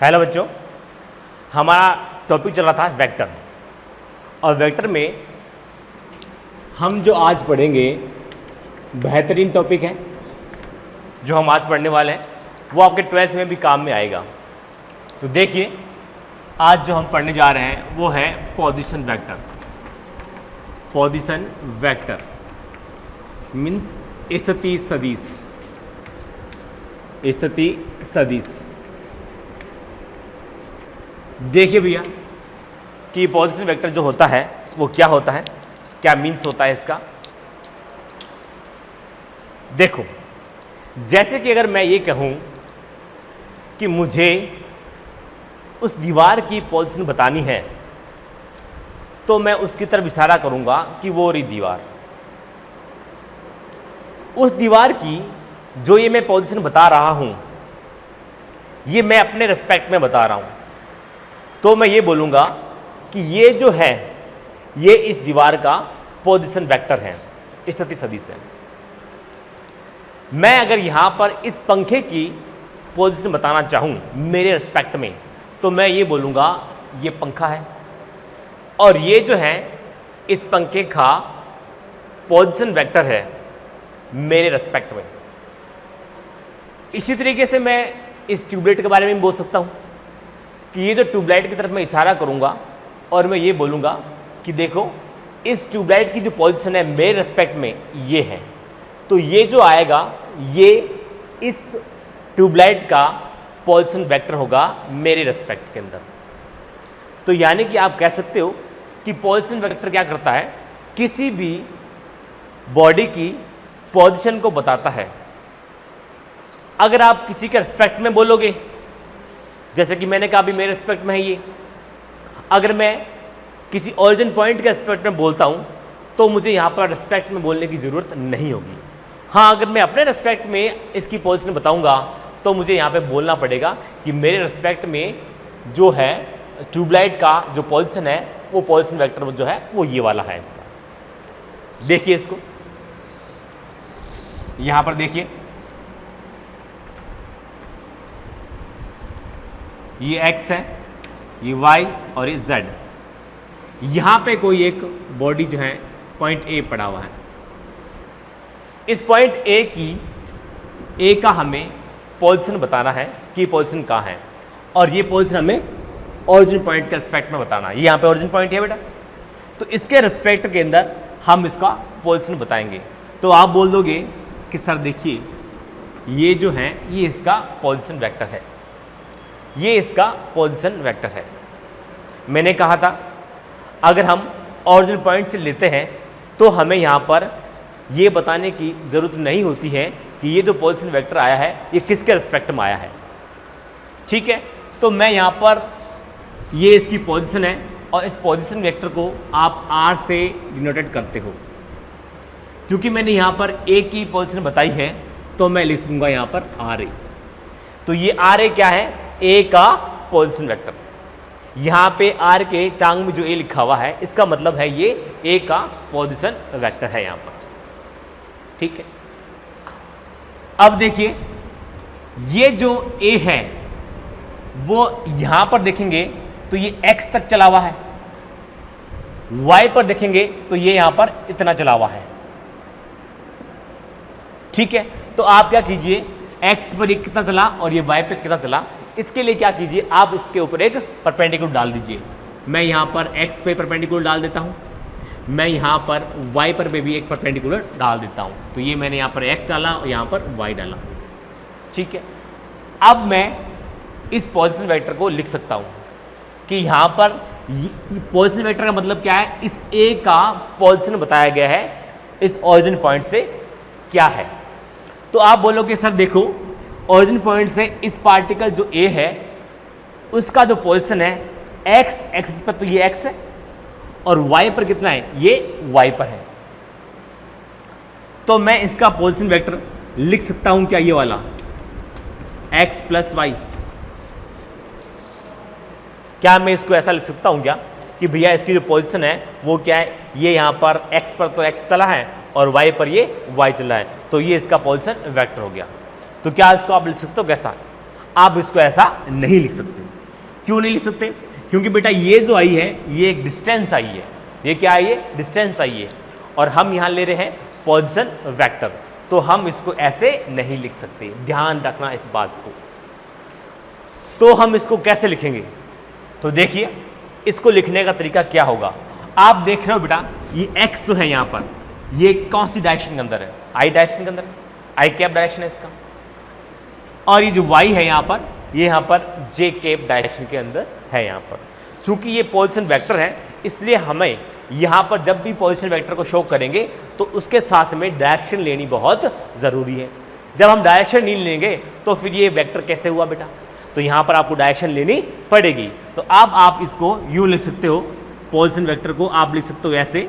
Hello बच्चों, हमारा topic चल रहा था वेक्टर। और वेक्टर में हम जो आज पढ़ेंगे बेहतरीन टॉपिक है जो हम आज पढ़ने वाले हैं, वो आपके 12th में भी काम में आएगा। तो देखिए, आज जो हम पढ़ने जा रहे हैं वो है position vector. Position vector means स्थिति सदिश। स्थिति सदिश। देखिए भैया कि पोजीशन वेक्टर जो होता है वो क्या होता है, क्या मीन्स होता है इसका। देखो, जैसे कि अगर मैं ये कहूँ कि मुझे उस दीवार की पोजीशन बतानी है तो मैं उसकी तरफ इशारा करूँगा कि वो रही दीवार। उस दीवार की जो ये मैं पोजीशन बता रहा हूँ, ये मैं अपने रिस्पेक्ट में बता रहा हूँ, तो मैं ये बोलूँगा कि ये जो है ये इस दीवार का पोजीशन वेक्टर है, स्थिति सदिश है। मैं अगर यहाँ पर इस पंखे की पोजीशन बताना चाहूँ मेरे रिस्पेक्ट में, तो मैं ये बोलूँगा ये पंखा है और ये जो है इस पंखे का पोजीशन वेक्टर है मेरे रिस्पेक्ट में। इसी तरीके से मैं इस ट्यूबलाइट के बारे में बोल सकता हूँ कि ये जो ट्यूबलाइट की तरफ मैं इशारा करूँगा और मैं ये बोलूँगा कि देखो इस ट्यूबलाइट की जो पोजीशन है मेरे रिस्पेक्ट में ये है, तो ये जो आएगा ये इस ट्यूबलाइट का पोजीशन वेक्टर होगा मेरे रिस्पेक्ट के अंदर। तो यानी कि आप कह सकते हो कि पोजीशन वेक्टर क्या करता है, किसी भी बॉडी की पोजीशन को बताता है। अगर आप किसी के रिस्पेक्ट में बोलोगे, जैसे कि मैंने कहा अभी मेरे रिस्पेक्ट में है ये, अगर मैं किसी ओरिजिन पॉइंट के रिस्पेक्ट में बोलता हूँ तो मुझे यहाँ पर रिस्पेक्ट में बोलने की ज़रूरत नहीं होगी। हाँ, अगर मैं अपने रिस्पेक्ट में इसकी पोजीशन बताऊँगा तो मुझे यहाँ पे बोलना पड़ेगा कि मेरे रिस्पेक्ट में जो है ट्यूबलाइट का जो पोजीशन है वो पोजीशन वेक्टर जो है वो ये वाला है इसका। देखिए इसको, यहाँ पर देखिए ये x है, ये y और ये z। यहाँ पे कोई एक बॉडी जो है पॉइंट A पड़ा हुआ है। इस पॉइंट A का हमें पोजीशन बताना है कि पोजीशन कहाँ है, और ये पोजीशन हमें ओरिजिन पॉइंट के रिस्पेक्ट में बताना है। ये यहाँ पे ओरिजिन पॉइंट है बेटा, तो इसके रिस्पेक्ट के अंदर हम इसका पोजीशन बताएंगे। तो आप बोल दोगे कि सर देखिए ये जो है ये इसका पोजीशन वेक्टर है, ये इसका पोजीशन वेक्टर है। मैंने कहा था अगर हम ओरिजिन पॉइंट से लेते हैं तो हमें यहाँ पर ये बताने की ज़रूरत नहीं होती है कि ये जो पोजीशन वेक्टर आया है ये किसके रिस्पेक्ट में आया है। ठीक है, तो मैं यहाँ पर ये इसकी पोजीशन है और इस पोजीशन वेक्टर को आप R से डिनोटेड करते हो। क्योंकि मैंने यहाँ पर A की पोजीशन बताई है तो मैं लिख दूंगा यहाँ पर RA। तो ये RA क्या है, A का पोजीशन वेक्टर। यहाँ पे R के टांग में जो A लिखा हुआ है इसका मतलब है ये A का पोजीशन वेक्टर है यहाँ पर। ठीक है, अब देखिए ये जो A है वो यहाँ पर देखेंगे तो ये X तक चला हुआ है, Y पर देखेंगे तो ये यहाँ पर इतना चला हुआ है। ठीक है, तो आप क्या कीजिए, X पर ये कितना चला और ये Y पर कितना चला, इसके लिए क्या कीजिए आप इसके ऊपर एक परपेंडिकुलर डाल दीजिए। मैं यहाँ पर X पे परपेंडिकुलर डाल देता हूँ, मैं यहाँ पर Y पर भी एक परपेंडिकुलर डाल देता हूँ। तो ये मैंने यहाँ पर X डाला और यहाँ पर Y डाला। ठीक है, अब मैं इस पोजीशन वेक्टर को लिख सकता हूँ कि यहाँ पर पोजीशन वेक्टर का मतलब क्या है, इस A का पोजीशन बताया गया है इस ओरिजिन पॉइंट से क्या है। तो आप बोलोगे सर देखो ओरिजिन पॉइंट से इस पार्टिकल जो A है उसका जो पोजीशन है x एक्सिस पर, तो ये x है और y पर कितना है, ये y पर है। तो मैं इसका पोजीशन वेक्टर लिख सकता हूं क्या, ये वाला x प्लस वाई। क्या मैं इसको ऐसा लिख सकता हूं क्या कि भैया इसकी जो पोजीशन है वो क्या है, ये यहाँ पर x पर तो x चला है और y पर ये y चला है, तो ये इसका पोजीशन वेक्टर हो गया। तो क्या इसको आप लिख सकते हो कैसा, आप इसको ऐसा नहीं लिख सकते। क्यों नहीं लिख सकते? क्योंकि बेटा ये जो आई है ये एक डिस्टेंस आई है, ये क्या आई है? डिस्टेंस आई है, और हम यहाँ ले रहे हैं पोजीशन वेक्टर, तो हम इसको ऐसे नहीं लिख सकते, ध्यान रखना इस बात को। तो हम इसको कैसे लिखेंगे? तो देखिए इसको लिखने का तरीका क्या होगा। आप देख रहे हो बेटा ये x जो है यहाँ पर, ये कौन सी डायरेक्शन के अंदर है? आई डायरेक्शन के अंदर, आई कैप डायरेक्शन है इसका, और ये जो y है यहाँ पर, ये यहाँ पर j कैप डायरेक्शन के अंदर है यहाँ पर। चूंकि ये पोजीशन वेक्टर है इसलिए हमें यहाँ पर जब भी पोजीशन वेक्टर को शो करेंगे तो उसके साथ में डायरेक्शन लेनी बहुत ज़रूरी है। जब हम डायरेक्शन नहीं लेंगे तो फिर ये वेक्टर कैसे हुआ बेटा? तो यहाँ पर आपको डायरेक्शन लेनी पड़ेगी। तो अब आप इसको यूँ लिख सकते हो, पोजीशन वेक्टर को आप लिख सकते हो ऐसे,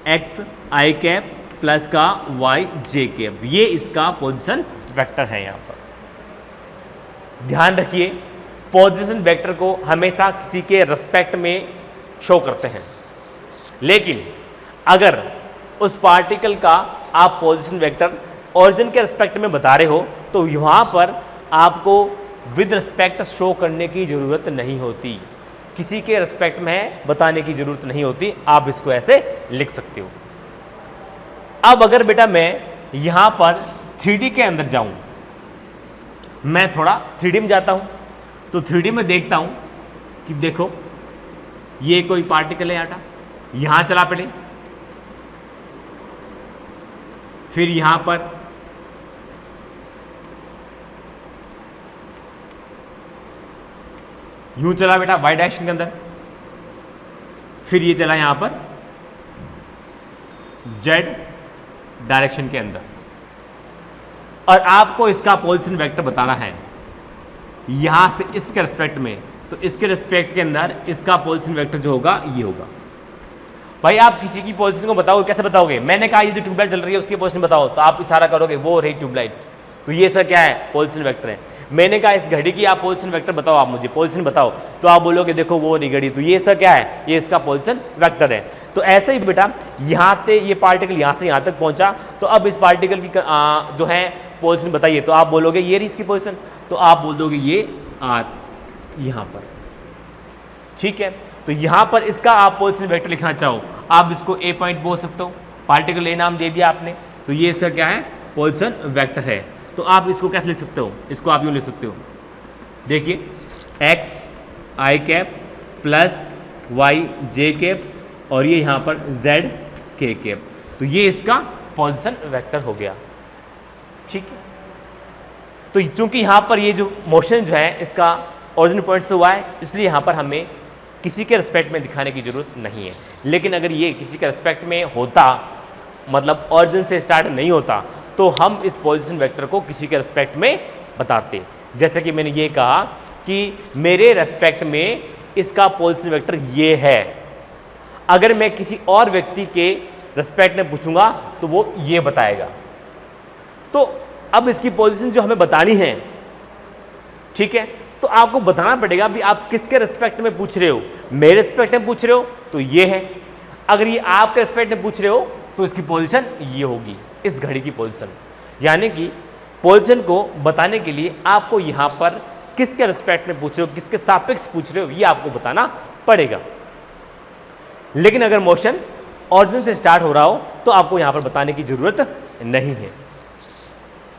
x आई कैप प्लस का y j कैप, ये इसका पोजीशन वेक्टर है। यहाँ पर ध्यान रखिए पोजीशन वेक्टर को हमेशा किसी के रिस्पेक्ट में शो करते हैं, लेकिन अगर उस पार्टिकल का आप पोजीशन वेक्टर ओरिजिन के रिस्पेक्ट में बता रहे हो तो यहाँ पर आपको विद रिस्पेक्ट शो करने की ज़रूरत नहीं होती, किसी के रिस्पेक्ट में बताने की ज़रूरत नहीं होती, आप इसको ऐसे लिख सकते हो। अब अगर बेटा मैं यहाँ पर 3D के अंदर जाऊँ, मैं थोड़ा 3D में जाता हूँ, तो 3D में देखता हूँ कि देखो ये कोई पार्टिकल है आटा, यहाँ चला पड़े, फिर यहाँ पर यूं चला बेटा वाई डायरेक्शन के अंदर, फिर ये चला यहाँ पर जेड डायरेक्शन के अंदर, और आपको इसका पोजीशन वेक्टर बताना है यहाँ से इसके रिस्पेक्ट में, तो इसके रिस्पेक्ट के अंदर इसका पोजीशन वेक्टर जो होगा ये होगा। भाई आप किसी की पोजीशन को बताओगे, कैसे बताओगे? मैंने कहा ये जो ट्यूबलाइट जल रही है उसकी पोजीशन बताओ, तो आप इशारा करोगे वो रही ट्यूबलाइट, तो ये सर क्या है? पोजीशन वेक्टर है। मैंने कहा इस घड़ी की आप पोजीशन वेक्टर बताओ, आप मुझे पोजीशन बताओ, तो आप बोलोगे देखो वो रही घड़ी, तो ये सर क्या है? ये इसका पोजीशन वेक्टर है। तो ऐसे ही बेटा यहाँ से ये पार्टिकल यहाँ से यहाँ तक पहुँचा, तो अब इस पार्टिकल की जो है पोजीशन बताइए, तो आप बोलोगे ये रही इसकी पोजीशन, तो आप बोल दोगे ये यहाँ पर, ठीक है। तो यहाँ पर इसका आप पोजीशन वेक्टर लिखना चाहो, आप इसको ए पॉइंट बोल सकते हो, पार्टिकल ए नाम दे दिया आपने, तो ये इसका क्या है? पोजीशन वेक्टर है। तो आप इसको कैसे लिख सकते हो? इसको आप यूँ लिख सकते हो, देखिए x i cap plus y j cap, और ये यहाँ पर z k कैप, तो ये इसका पोजीशन वेक्टर हो गया, ठीक है। तो चूंकि यहाँ पर ये जो मोशन जो है इसका ओरिजिन पॉइंट से हुआ है, इसलिए यहाँ पर हमें किसी के रिस्पेक्ट में दिखाने की ज़रूरत नहीं है। लेकिन अगर ये किसी के रिस्पेक्ट में होता, मतलब ओरिजिन से स्टार्ट नहीं होता, तो हम इस पोजीशन वेक्टर को किसी के रिस्पेक्ट में बताते। जैसे कि मैंने ये कहा कि मेरे रिस्पेक्ट में इसका पोजीशन वेक्टर ये है, अगर मैं किसी और व्यक्ति के रिस्पेक्ट में पूछूंगा तो वो ये बताएगा। तो अब इसकी पोजीशन जो हमें बतानी है, ठीक है, तो आपको बताना पड़ेगा भी आप किसके रिस्पेक्ट में पूछ रहे हो। मेरे रिस्पेक्ट में पूछ रहे हो तो ये है, अगर ये आपके रिस्पेक्ट में पूछ रहे हो तो इसकी पोजीशन ये होगी, इस घड़ी की पोजीशन। यानी कि पोजीशन को बताने के लिए आपको यहाँ पर किसके रिस्पेक्ट में पूछ रहे हो, किसके सापेक्ष पूछ रहे हो, ये आपको बताना पड़ेगा। लेकिन अगर मोशन ओरिजिन से स्टार्ट हो रहा हो तो आपको यहाँ पर बताने की जरूरत नहीं है।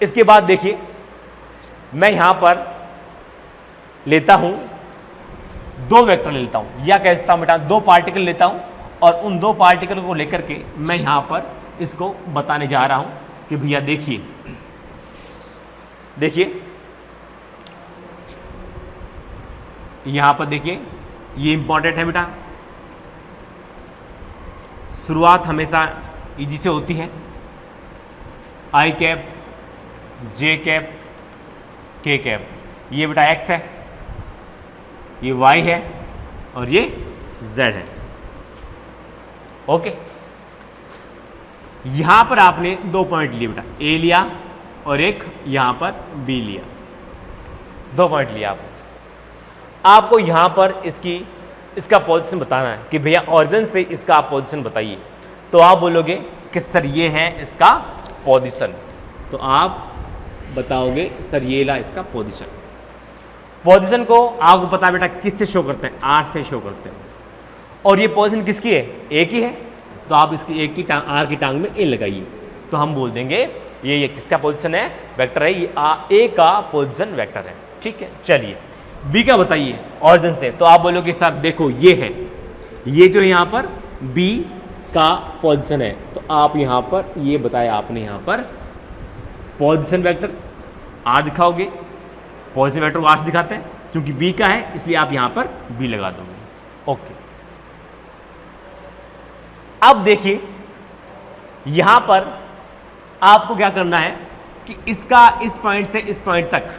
इसके बाद देखिए मैं यहाँ पर लेता हूँ दो वेक्टर लेता हूँ, या कह सकता हूँ बेटा दो पार्टिकल लेता हूँ, और उन दो पार्टिकल को लेकर के मैं यहाँ पर इसको बताने जा रहा हूँ कि भैया देखिए, देखिए यहाँ पर देखिए ये इंपॉर्टेंट है बेटा, शुरुआत हमेशा इजी से होती है, आई कैप जे कैप के कैप, ये बेटा x है, ये y है, और ये z है। ओके, यहां पर आपने दो पॉइंट लिए बेटा, a लिया और एक यहां पर b लिया, दो पॉइंट लिया आपको यहां पर इसका पोजीशन बताना है कि भैया ओरिजिन से इसका आप पोजीशन बताइए, तो आप बोलोगे कि सर ये है इसका पोजीशन, तो आप बताओगे सर ये ला इसका पोजीशन। पोजीशन को आपको पता है बेटा किससे शो करते हैं, आर से शो करते हैं, और ये पोजीशन किसकी है, ए की है, तो आप इसकी एक की टांग, आर की टांग में ए लगाइए, तो हम बोल देंगे ये किसका पोजीशन है, वेक्टर है, ये ए का पोजीशन वेक्टर है। ठीक है, चलिए बी का बताइए ऑरिजिन से, तो आप बोलोगे सर देखो ये है, ये जो यहाँ पर बी का पोजीशन है, तो आप यहाँ पर ये बताया आपने यहाँ पर पोजीशन वेक्टर आर दिखाओगे, पोजीशन वेक्टर को आर से दिखाते हैं, क्योंकि बी का है इसलिए आप यहाँ पर बी लगा दोगे। ओके, अब देखिए यहाँ पर आपको क्या करना है कि इसका इस पॉइंट से इस पॉइंट तक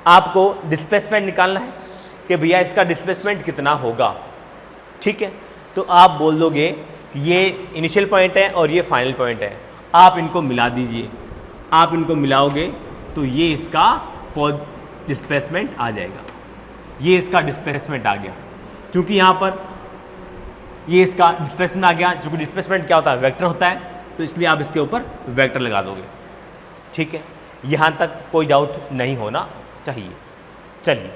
आपको डिस्प्लेसमेंट निकालना है कि भैया इसका डिस्प्लेसमेंट कितना होगा। ठीक है, तो आप बोल दोगे कि ये इनिशियल पॉइंट है और ये फाइनल पॉइंट है, आप इनको मिला दीजिए, आप इनको मिलाओगे तो ये इसका डिस्प्लेसमेंट आ जाएगा, ये इसका डिस्प्लेसमेंट आ गया, क्योंकि यहाँ पर ये इसका डिस्प्लेसमेंट आ गया, क्योंकि डिस्प्लेसमेंट क्या होता है, वेक्टर होता है, तो इसलिए आप इसके ऊपर वेक्टर लगा दोगे। ठीक है, यहाँ तक कोई डाउट नहीं होना चाहिए। चलिए,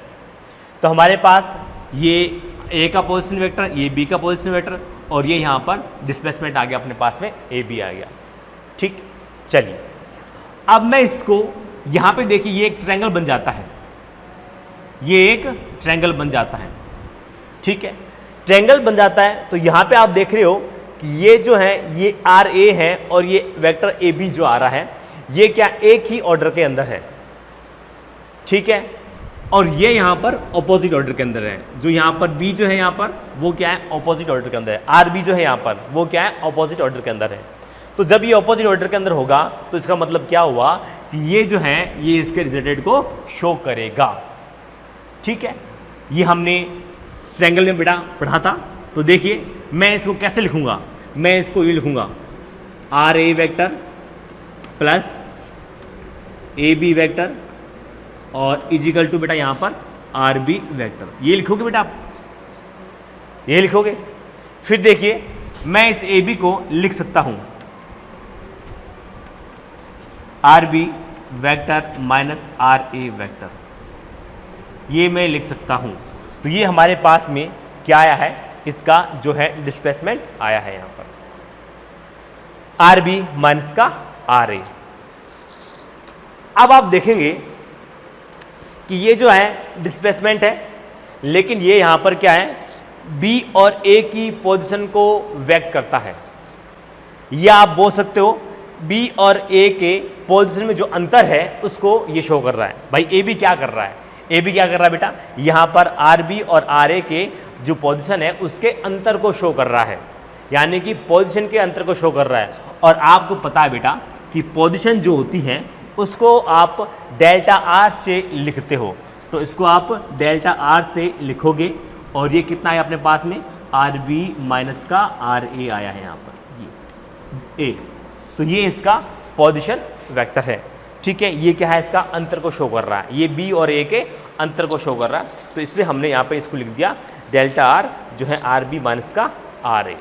तो हमारे पास ये ए का पोजीशन वेक्टर, ये बी का पोजीशन वेक्टर, और ये यहाँ पर डिस्प्लेसमेंट आ गया अपने पास में, ए बी आ गया। ठीक, चलिए अब मैं इसको यहाँ पे देखिए ये एक ट्रायंगल बन जाता है, ये एक ट्रायंगल बन जाता है। ठीक है, ट्रायंगल बन जाता है, तो यहाँ पे आप देख रहे हो कि ये जो है ये आर ए है और ये वेक्टर ए बी जो आ रहा है ये क्या एक ही ऑर्डर के अंदर है। ठीक है, और ये यहाँ पर ऑपोजिट ऑर्डर के अंदर है, जो यहाँ पर बी जो है यहाँ पर वो क्या है, ऑपोजिट ऑर्डर के अंदर है, आर बी जो है यहाँ पर वो क्या है, ऑपोजिट ऑर्डर के अंदर है। तो जब ये ऑपोजिट ऑर्डर के अंदर होगा तो इसका मतलब क्या हुआ कि ये जो है ये इसके रिजल्टेंट को शो करेगा। ठीक है, ये हमने ट्रायंगल में बेटा पढ़ा था। तो देखिए मैं इसको कैसे लिखूंगा, मैं इसको ये लिखूंगा R A vector plus A B vector और इजिकल टू बेटा यहाँ पर आर बी वेक्टर, ये लिखोगे बेटा आप, ये लिखोगे। फिर देखिए मैं इस ए बी को लिख सकता हूं R B vector minus R A vector, ये मैं लिख सकता हूं। तो ये हमारे पास में क्या आया है, इसका जो है डिस्प्लेसमेंट आया है यहाँ पर आर बी माइनस का आर ए। अब आप देखेंगे कि ये जो है डिस्प्लेसमेंट है, लेकिन ये यहाँ पर क्या है, बी और ए की पोजीशन को वेक्ट करता है, या आप बोल सकते हो बी और ए के पोजीशन में जो अंतर है उसको ये शो कर रहा है। भाई ए बी क्या कर रहा है, ए बी क्या कर रहा है बेटा, यहाँ पर आर बी और आर ए के जो पोजीशन है उसके अंतर को शो कर रहा है, यानी कि पोजीशन के अंतर को शो कर रहा है। और आपको पता है बेटा कि पोजीशन जो होती है उसको आप डेल्टा आर से लिखते हो, तो इसको आप डेल्टा आर से लिखोगे और ये कितना है अपने पास में, आर बी माइनस का आर ए आया है यहाँ पर, ये ए, तो ये इसका पोजीशन वेक्टर है। ठीक है, ये क्या है, इसका अंतर को शो कर रहा है, ये बी और ए के अंतर को शो कर रहा है, तो इसलिए हमने यहाँ पे इसको लिख दिया डेल्टा आर जो है आर बी माइनस का आर ए।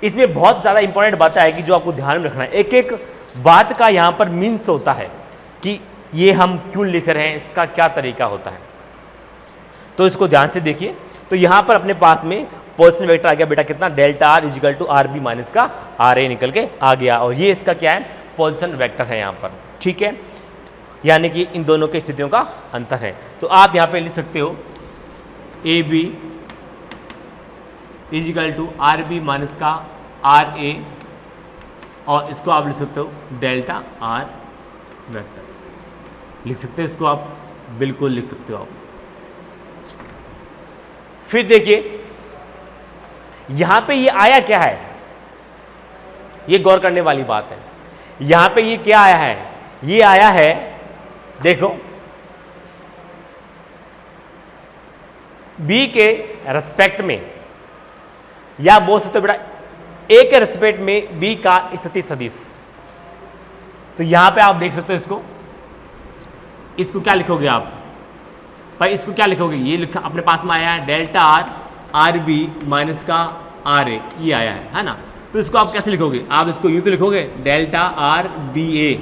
इसमें बहुत ज़्यादा इंपॉर्टेंट बातें आएगी जो आपको ध्यान में रखना है, एक एक बात का यहाँ पर मीन्स होता है कि ये हम क्यों लिख रहे हैं, इसका क्या तरीका होता है, तो इसको ध्यान से देखिए। तो यहाँ पर अपने पास में पोजीशन वेक्टर आ गया बेटा कितना, delta R is equal to are B minus का आर ए निकल के आ गया, और ये इसका क्या है, पोजीशन वेक्टर है यहाँ पर। ठीक है, यानी कि इन दोनों की स्थितियों का अंतर है। तो आप यहाँ पे लिख सकते हो A B is equal to are B minus का आर ए, और इसको आप लिख सकते हो डेल्टा आर वेक्टर, लिख सकते हो इसको आप, बिल्कुल लिख सकते हो आप। फिर देखिए यहां पे ये आया क्या है, ये गौर करने वाली बात है। यहां पे ये क्या आया है, ये आया है देखो बी के रेस्पेक्ट में, या बोल सकते हो बेटा ए के रेस्पेक्ट में बी का स्थिति सदिश। तो यहां पे आप देख सकते हो इसको क्या लिखोगे आप भाई, इसको क्या लिखोगे, ये लिखा अपने पास में आया है delta R R B minus का आर ए, ये आया है ना। तो इसको आप कैसे लिखोगे, आप इसको यूं तो लिखोगे डेल्टा आर बी ए,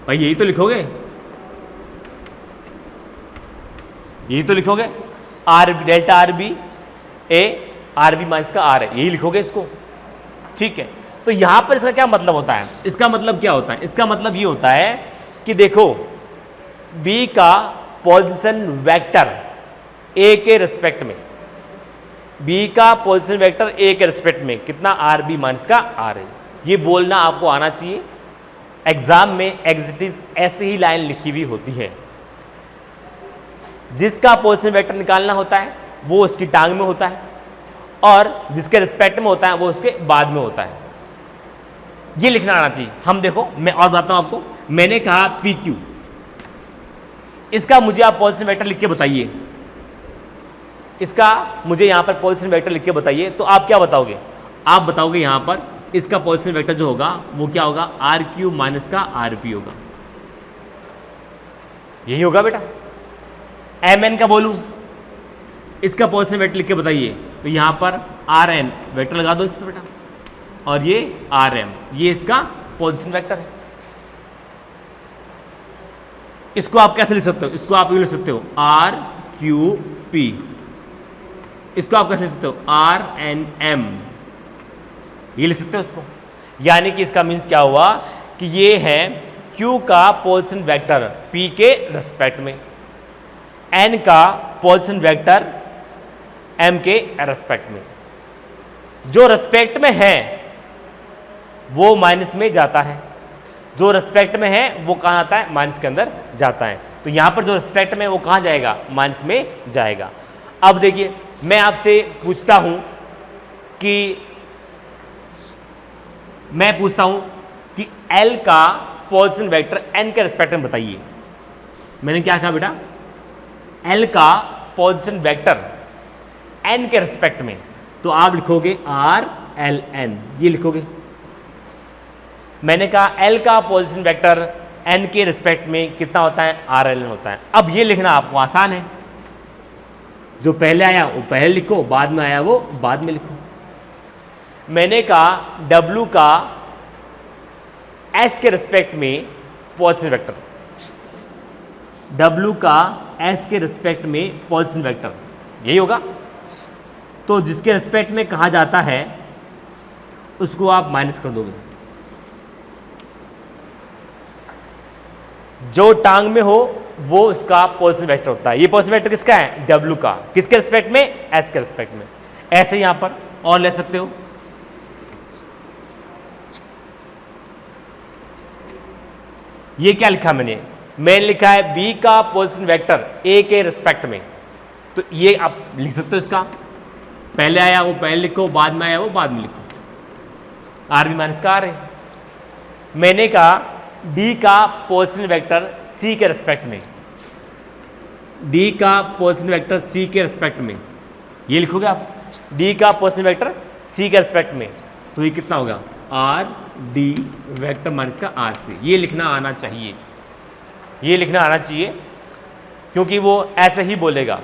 भाई यही तो लिखोगे, यही तो लिखोगे, R delta R B A R B minus का आर है, यही लिखोगे इसको। ठीक है, तो यहां पर इसका क्या मतलब होता है, इसका मतलब क्या होता है, इसका मतलब ये होता है कि देखो बी का पोजीशन वेक्टर ए के रिस्पेक्ट में, बी का पोजीशन वेक्टर ए के रिस्पेक्ट में कितना आर बी माइनस का आर है, ये बोलना आपको आना चाहिए। एग्जाम में एग्जिटिव ऐसे ही लाइन लिखी हुई होती है, जिसका पोजीशन वेक्टर निकालना होता है वो उसकी टांग में होता है, और जिसके रिस्पेक्ट में होता है वो उसके बाद में होता है, ये लिखना आना चाहिए। हम देखो मैं और बताता हूं आपको, मैंने कहा पी क्यू, इसका मुझे आप पोजीशन वेक्टर लिख के बताइए, इसका मुझे यहां पर पोजीशन वेक्टर लिख के बताइए, तो आप क्या बताओगे, आप बताओगे यहां पर इसका पोजीशन वेक्टर जो होगा वो क्या होगा, आर क्यू माइनस का आर पी होगा, यही होगा बेटा। एम एन का बोलूं, इसका पोजीशन वेक्टर लिख के बताइए, तो यहां पर आर एन वेक्टर लगा दो इस पर बेटा, और ये आर एम, ये इसका पोजीशन वेक्टर है। इसको आप कैसे लिख सकते हो, इसको आप ये लिख सकते हो आर क्यू पी, इसको आप कैसे लिख सकते हो आर एन एम, ये लिख सकते हो इसको। यानी कि इसका मीन्स क्या हुआ कि ये है Q का पोजीशन वेक्टर P के रेस्पेक्ट में, N का पोजीशन वेक्टर M के रेस्पेक्ट में, जो रेस्पेक्ट में है वो माइनस में जाता है, जो रेस्पेक्ट में है वो कहाँ आता है, माइनस के अंदर जाता है। तो यहां पर जो रेस्पेक्ट में वो कहाँ जाएगा, माइनस में जाएगा। अब देखिए मैं आपसे पूछता हूं कि कि L का पोजीशन वेक्टर N के रेस्पेक्ट में बताइए। मैंने क्या कहा बेटा, L का पोजीशन वेक्टर N के रेस्पेक्ट में, तो आप लिखोगे R L N, ये लिखोगे। मैंने कहा L का पोजीशन वेक्टर N के रिस्पेक्ट में कितना होता है, R L N होता है। अब ये लिखना आपको आसान है, जो पहले आया वो पहले लिखो, बाद में आया वो बाद में लिखो। मैंने कहा W का S के रिस्पेक्ट में पोजीशन वेक्टर, W का S के रिस्पेक्ट में पोजीशन वेक्टर यही होगा। तो जिसके रिस्पेक्ट में कहा जाता है उसको आप माइनस कर दोगे, जो टांग में हो वो इसका पोजीशन वेक्टर होता है। ये पोजीशन वेक्टर किसका है, W का, किसके रिस्पेक्ट में, S के रिस्पेक्ट में। ऐसे यहां पर और ले सकते हो, ये क्या लिखा मैंने लिखा है B का पोजीशन वेक्टर A के रिस्पेक्ट में, तो ये आप लिख सकते हो, इसका पहले आया वो पहले लिखो, बाद में आया वो बाद में लिखो, आर बी माइनस का आर है। मैंने कहा D का पोजीशन वेक्टर C के रिस्पेक्ट में, D का पोजीशन वेक्टर C के रिस्पेक्ट में, ये लिखोगे आप, D का पोजीशन वेक्टर C के रिस्पेक्ट में, तो ये कितना होगा, आर डी वेक्टर माइनस का आर सी, ये लिखना आना चाहिए, ये लिखना आना चाहिए, क्योंकि वो ऐसे ही बोलेगा।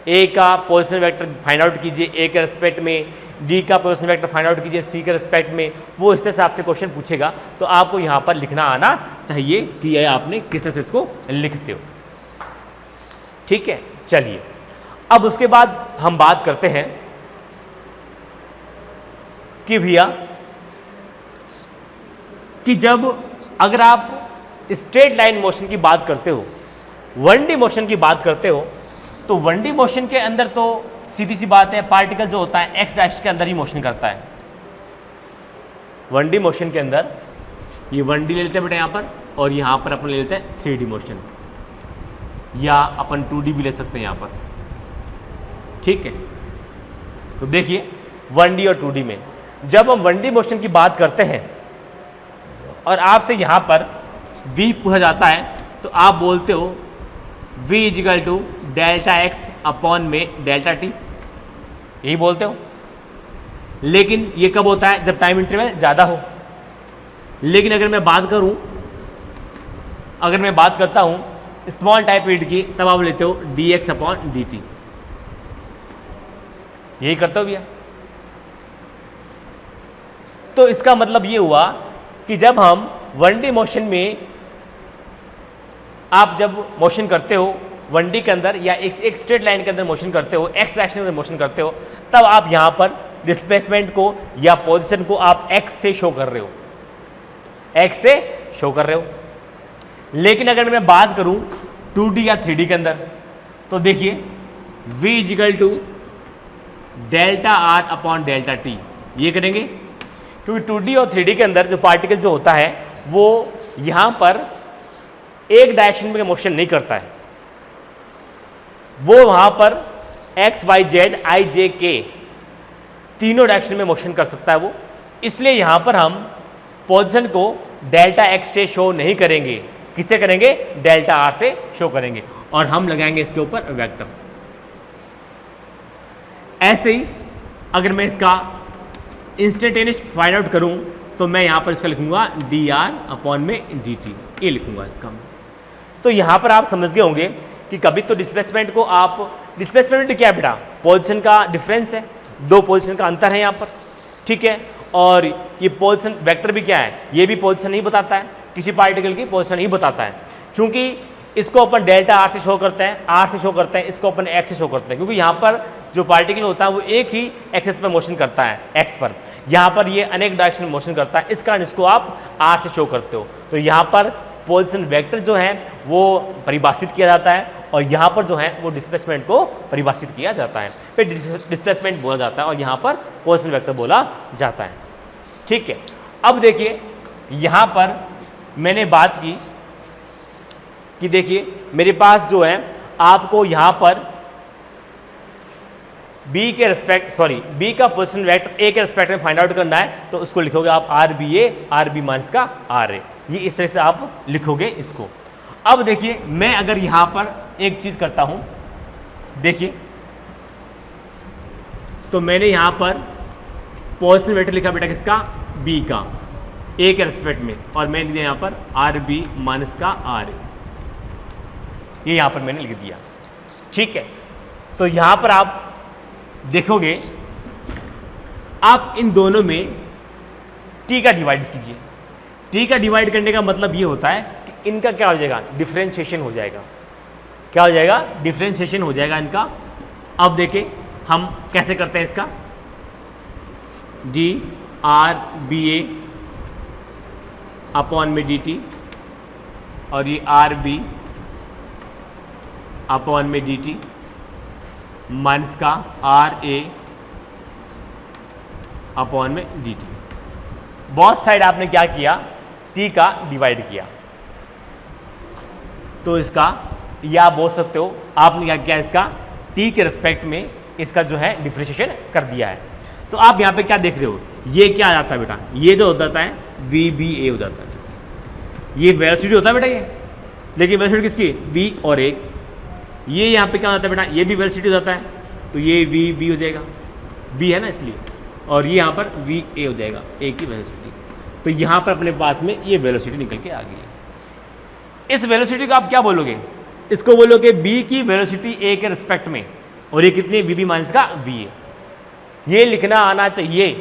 ए का पोजीशन वेक्टर फाइंड आउट कीजिए ए के रिस्पेक्ट में, डी का पोजीशन वेक्टर फाइंड आउट कीजिए सी के रिस्पेक्ट में, वो इस तरह से आपसे क्वेश्चन पूछेगा, तो आपको यहाँ पर लिखना आना चाहिए कि ये आपने किस तरह से इसको लिखते हो। ठीक है, चलिए अब उसके बाद हम बात करते हैं कि भैया कि जब अगर आप स्ट्रेट लाइन मोशन की बात करते हो, 1D मोशन की बात करते हो, तो 1D मोशन के अंदर तो सीधी सी बात है, पार्टिकल जो होता है एक्स डायरेक्शन के अंदर ही मोशन करता है। 1D मोशन के अंदर ये 1D ले लेते हैं बेटा यहाँ पर, और यहाँ पर अपन ले लेते हैं 3D मोशन, या अपन 2D भी ले सकते हैं यहाँ पर। ठीक है, तो देखिए 1D और 2D में जब हम 1D मोशन की बात करते हैं और आपसे यहाँ पर v पूछा जाता है, तो आप बोलते हो v is equal to delta x upon में डेल्टा टी, यही बोलते हो। लेकिन ये कब होता है, जब टाइम इंटरवल ज़्यादा हो। लेकिन अगर मैं बात करता हूँ स्मॉल टाइम पीरियड की, तब आप लेते हो D x upon D T, यही करते हो भैया। तो इसका मतलब ये हुआ कि जब हम 1D मोशन में आप जब मोशन करते हो 1D के अंदर या एक स्ट्रेट लाइन के अंदर मोशन करते हो, एक्स डायरेक्शन के अंदर मोशन करते हो, तब आप यहाँ पर डिस्प्लेसमेंट को या पोजीशन को आप एक्स से शो कर रहे हो, एक्स से शो कर रहे हो। लेकिन अगर मैं बात करूँ 2D या 3D के अंदर, तो देखिए v is equal to delta R upon delta t, ये करेंगे क्योंकि 2D और 3D के अंदर जो पार्टिकल जो होता है वो यहाँ पर एक डायरेक्शन में मोशन नहीं करता है, वो वहाँ पर एक्स वाई जेड आई जे के तीनों डायरेक्शन में मोशन कर सकता है वो। इसलिए यहाँ पर हम पोजीशन को डेल्टा एक्स से शो नहीं करेंगे, किससे करेंगे? डेल्टा आर से शो करेंगे, और हम लगाएंगे इसके ऊपर वेक्टर। ऐसे ही अगर मैं इसका इंस्टेंटेनियस फाइंड आउट करूं तो मैं यहां पर इसका लिखूंगा डी आर अपॉन में डी टी, ये लिखूंगा इसका। तो यहां पर आप समझ गए होंगे कि कभी तो डिस्प्लेसमेंट को आप, डिस्प्लेसमेंट क्या है बेटा? पोजीशन का डिफरेंस है, दो पोजीशन का अंतर है यहां पर, ठीक है। और ये पोजीशन वेक्टर भी क्या है? ये भी पोजीशन नहीं बताता है, किसी पार्टिकल की पोजीशन नहीं बताता है, क्योंकि इसको अपन डेल्टा आर से शो करते हैं, आर से शो करते हैं, इसको अपन एक्स से शो करते हैं, क्योंकि यहाँ पर जो पार्टिकल होता है वो एक ही एक्सेस पर मोशन करता है, एक्स पर। यहाँ पर ये अनेक डायरेक्शन में मोशन करता है, इस कारण इसको आप आर से शो करते हो। तो यहाँ पर पोजीशन वेक्टर जो है वो परिभाषित किया जाता है, और यहाँ पर जो है वो डिस्प्लेसमेंट को परिभाषित किया जाता है, फिर डिस्प्लेसमेंट बोला जाता है और यहाँ पर पोजीशन वेक्टर बोला जाता है, ठीक है। अब देखिए यहाँ पर मैंने बात की कि देखिए मेरे पास जो है आपको यहाँ पर बी के रिस्पेक्ट, सॉरी बी का पोजीशन वेक्टर ए के रिस्पेक्ट में फाइंड आउट करना है, तो उसको लिखोगे आप are B A, R B minus का आर ए, ये इस तरह से आप लिखोगे इसको। अब देखिए मैं अगर यहाँ पर एक चीज करता हूँ, देखिए तो मैंने यहाँ पर पोजीशन वेक्टर लिखा बेटा किसका? बी का, ए के रिस्पेक्ट में, और मैंने दिया यहाँ पर आर बी माइनस का आर ए, ये यहाँ पर मैंने लिख दिया, ठीक है। तो यहाँ पर आप देखोगे आप इन दोनों में टी का डिवाइड कीजिए। टी का डिवाइड करने का मतलब ये होता है कि इनका क्या हो जाएगा? डिफरेंशिएशन हो जाएगा। क्या हो जाएगा? डिफरेंशिएशन हो जाएगा इनका। अब देखिए हम कैसे करते हैं इसका, डी आर बी ए अपॉन में डी टी, और ये आर बी अपॉन में डी टी माइनस का आर ए अपॉन में डी टी। बहुत साइड आपने क्या किया? टी का डिवाइड किया। तो इसका, या बोल सकते हो आपने क्या किया? इसका टी के रिस्पेक्ट में इसका जो है डिफरेंशिएशन कर दिया है। तो आप यहाँ पे क्या देख रहे हो? ये क्या आ जाता है बेटा? ये जो हो जाता है वी बी ए हो जाता है, ये वेलोसिटी होता है बेटा ये, लेकिन वेलोसिटी किसकी? बी और ए। ये यहाँ पे क्या होता है बेटा? ये भी वेलोसिटी हो जाता है, तो ये वी बी हो जाएगा, बी है ना इसलिए, और ये यहाँ पर वी ए हो जाएगा, ए की वेलोसिटी। तो यहाँ पर अपने पास में ये वेलोसिटी निकल के आ गई है। इस वेलोसिटी को आप क्या बोलोगे? इसको बोलोगे बी की वेलोसिटी ए के रिस्पेक्ट में, और ये कितनी? वी बी माइनस का वी ए। ये लिखना आना चाहिए,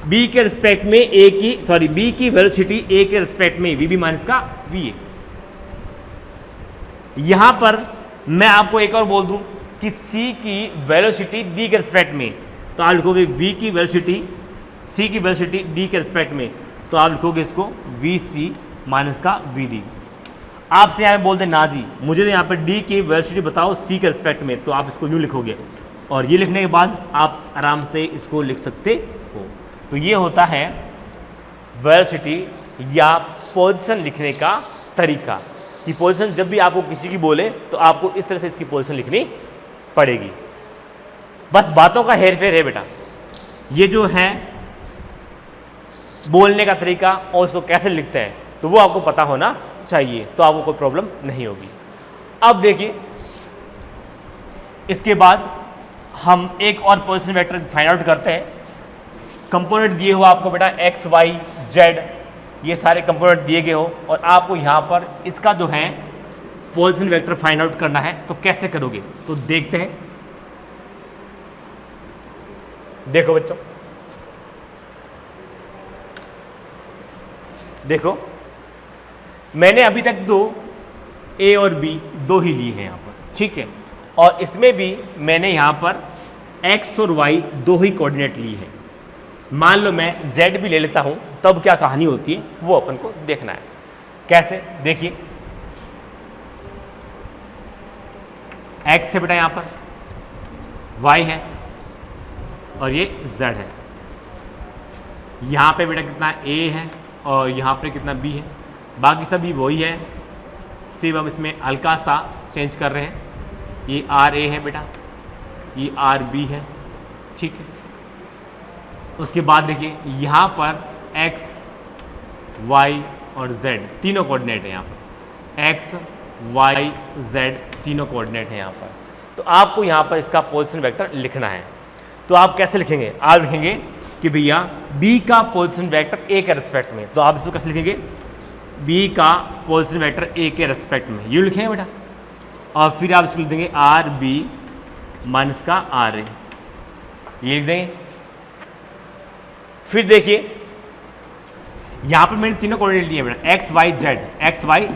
बी के रिस्पेक्ट में ए की, सॉरी बी की वेलोसिटी ए के रिस्पेक्ट में वी बी माइनस का वी ए। यहां पर मैं आपको एक और बोल दूं कि सी की वेलोसिटी डी के रिस्पेक्ट में, तो आप लिखोगे वी की वेलोसिटी, सी की वेलोसिटी डी के रिस्पेक्ट में, तो आप लिखोगे इसको वी सी माइनस का वी डी। आपसे यहाँ बोलते ना जी मुझे तो यहाँ पर डी की वेलोसिटी बताओ सी के रिस्पेक्ट में, तो आप इसको यूँ लिखोगे, और ये लिखने के बाद आप आराम से इसको लिख सकते हो। तो ये होता है वेलोसिटी या पोजीशन लिखने का तरीका, कि पोजीशन जब भी आपको किसी की बोले तो आपको इस तरह से इसकी पोजीशन लिखनी पड़ेगी। बस बातों का हेरफेर है बेटा, ये जो है बोलने का तरीका और उसको कैसे लिखते हैं तो वो आपको पता होना चाहिए, तो आपको कोई प्रॉब्लम नहीं होगी। अब देखिए इसके बाद हम एक और पोजीशन वेक्टर फाइंड आउट करते हैं। कंपोनेंट दिए हो आपको बेटा एक्स वाई जेड, ये सारे कंपोनेंट दिए गए हो, और आपको यहाँ पर इसका जो है पोजीशन वेक्टर फाइंड आउट करना है। तो कैसे करोगे? तो देखते हैं। देखो बच्चों, देखो मैंने अभी तक दो ए और बी दो ही लिए हैं यहाँ पर, ठीक है। और इसमें भी मैंने यहाँ पर x और y दो ही कोऑर्डिनेट ली है। मान लो मैं z भी ले लेता हूँ, तब क्या कहानी होती है वो अपन को देखना है। कैसे, देखिए x है बेटा, यहाँ पर y है और ये z है। यहाँ पे बेटा कितना a है और यहाँ पे कितना b है, बाकी सभी वही है, सिर्फ हम इसमें हल्का सा चेंज कर रहे हैं। ये RA है बेटा, ये RB है, ठीक है। उसके बाद देखिए यहाँ पर x, y और z तीनों कोऑर्डिनेट है। यहाँ पर x, y, z तीनों कोऑर्डिनेट है यहाँ पर। तो आपको यहाँ पर इसका पोजीशन वेक्टर लिखना है। तो आप कैसे लिखेंगे, आप लिखेंगे कि भैया b का पोजीशन वेक्टर a के रेस्पेक्ट में। तो आप इसको कैसे लिखेंगे, b का पोजीशन वेक्टर a के रेस्पेक्ट में, ये लिखेंगे बेटा। और फिर आप इसको लिख देंगे RB माइनस का RA, ये लिख देंगे। फिर देखिए यहाँ पर मैंने तीनों कोऑर्डिनेट लिए बेटा, x y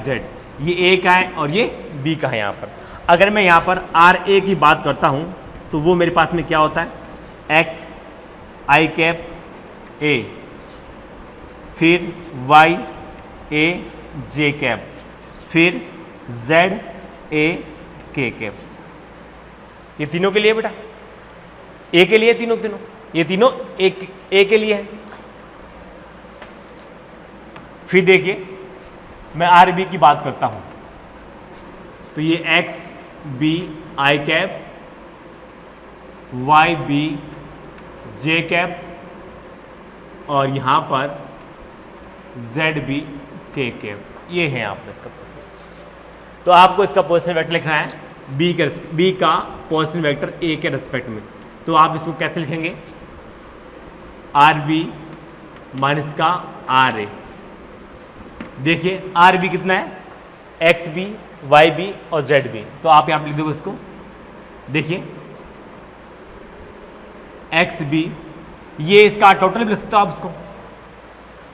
z, ये a का है और ये b का है। यहाँ पर अगर मैं यहाँ पर RA की बात करता हूँ तो वो मेरे पास में क्या होता है, x I कैप a, फिर y a j कैप, फिर z a k कैप। ये तीनों के लिए बेटा, a के लिए तीनों ये तीनों a के लिए है। फिर देखिए मैं RB की बात करता हूं तो ये x b I cap, y b j cap और यहाँ पर z b k कैप, ये है यहाँ पर इसका पोजीशन। तो आपको इसका पोजीशन वेक्टर लिखना है b का पोजीशन वेक्टर a के रेस्पेक्ट में। तो आप इसको कैसे लिखेंगे, RB माइनस का RA। देखिए RB कितना है, XB, YB और ZB। तो आप यहाँ पर लिख दोगे इसको, देखिए XB, ये इसका टोटल भी लिख सकते हो आप इसको,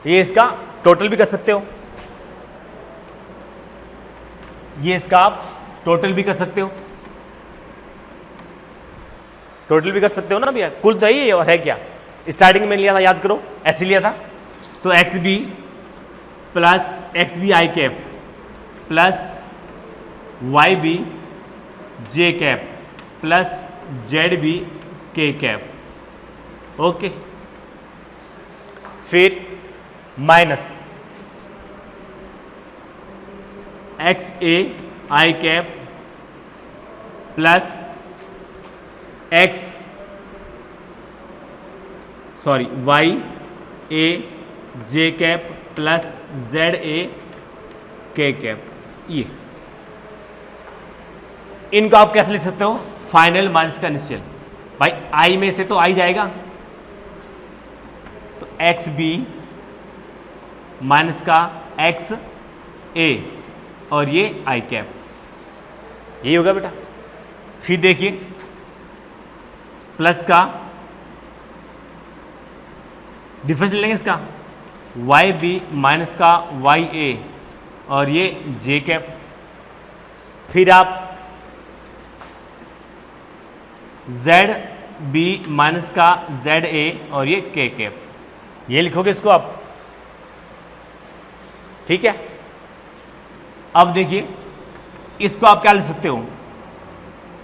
ये इसका टोटल भी कर सकते हो, ये इसका आप टोटल भी कर सकते हो, टोटल भी कर सकते हो ना भैया, कुल तो यही है और है क्या, स्टार्टिंग में लिया था याद करो, ऐसे लिया था। तो XB plus XB I cap plus YB J cap plus ZB K cap, okay. फिर minus XA I cap plus YA J cap plus ZA K cap. ये इनको आप कैसे लिख सकते हो, फाइनल माइनस का इनिशियल। भाई I में से तो I जाएगा, तो XB माइनस का XA और ये I कैप, यही होगा बेटा। फिर देखिए प्लस का डिफरेंस ले लेंगे इसका, YB माइनस का YA और ये J कैप। फिर आप ZB माइनस का ZA और ये K कैप, ये लिखोगे इसको आप, ठीक है। अब देखिए इसको आप क्या लिख सकते हो,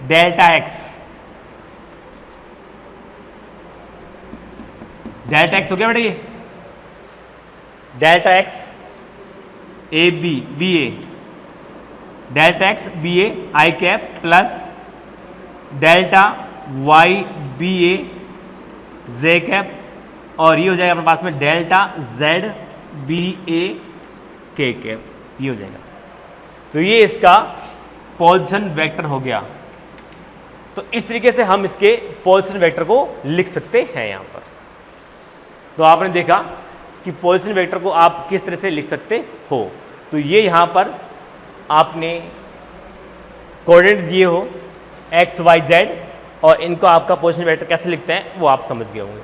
डेल्टा x हो गया बेटा, ये delta x BA, delta x BA I cap plus delta y BA J cap और ये हो जाएगा अपने पास में delta Z BA K cap, ये हो जाएगा। तो ये इसका पोजीशन वेक्टर हो गया। तो इस तरीके से हम इसके पोजीशन वेक्टर को लिख सकते हैं यहाँ पर। तो आपने देखा कि पोजीशन वेक्टर को आप किस तरह से लिख सकते हो। तो ये यहाँ पर आपने कोऑर्डिनेट दिए हो x y z और इनको आपका पोजीशन वेक्टर कैसे लिखते हैं वो आप समझ गए होंगे।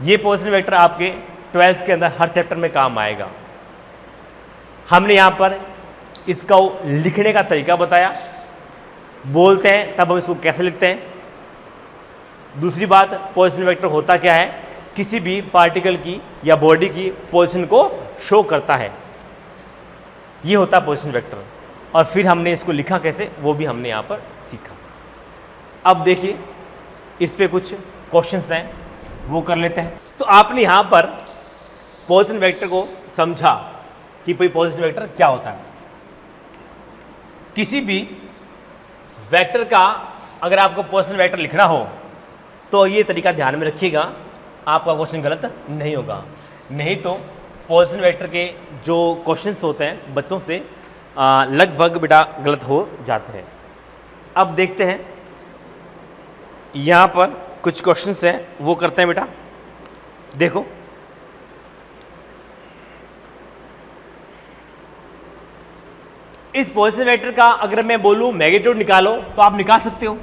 ये पोजीशन वेक्टर आपके 12th के अंदर हर चैप्टर में काम आएगा। हमने यहाँ पर इसका लिखने का तरीका बताया, बोलते हैं तब हम इसको कैसे लिखते हैं। दूसरी बात, पोजीशन वेक्टर होता क्या है, किसी भी पार्टिकल की या बॉडी की पोजीशन को शो करता है, ये होता है पोजीशन वेक्टर। और फिर हमने इसको लिखा कैसे वो भी हमने यहाँ पर सीखा। अब देखिए इस पे कुछ क्वेश्चंस हैं वो कर लेते हैं। तो आपने यहाँ पर पोजीशन वेक्टर को समझा कि भाई पोजीशन वेक्टर क्या होता है। किसी भी वेक्टर का अगर आपको पोजीशन वेक्टर लिखना हो तो ये तरीका ध्यान में रखिएगा, आपका क्वेश्चन गलत नहीं होगा। नहीं तो पोजीशन वेक्टर के जो क्वेश्चंस होते हैं बच्चों से लगभग बेटा गलत हो जाते हैं। अब देखते हैं यहाँ पर कुछ क्वेश्चंस हैं वो करते हैं बेटा। देखो इस पोजीशन वेक्टर का अगर मैं बोलूं मैग्नीट्यूड निकालो तो आप निकाल सकते हो।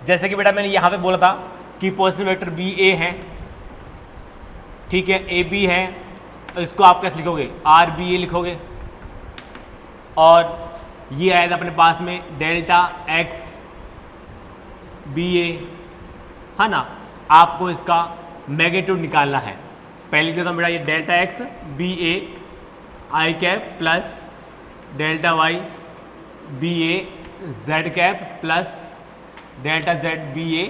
जैसे कि बेटा मैंने यहाँ पे बोला था कि पोजीशन वेक्टर बी ए है, ठीक है, ए बी है, इसको आप कैसे लिखोगे, आर बी ए लिखोगे। और ये आया था अपने पास में डेल्टा एक्स बी ए, है ना। आपको इसका मैग्नीट्यूड निकालना है। पहले लिख देता हूँ बेटा, ये delta x B A i cap plus delta y B A z cap plus delta z B A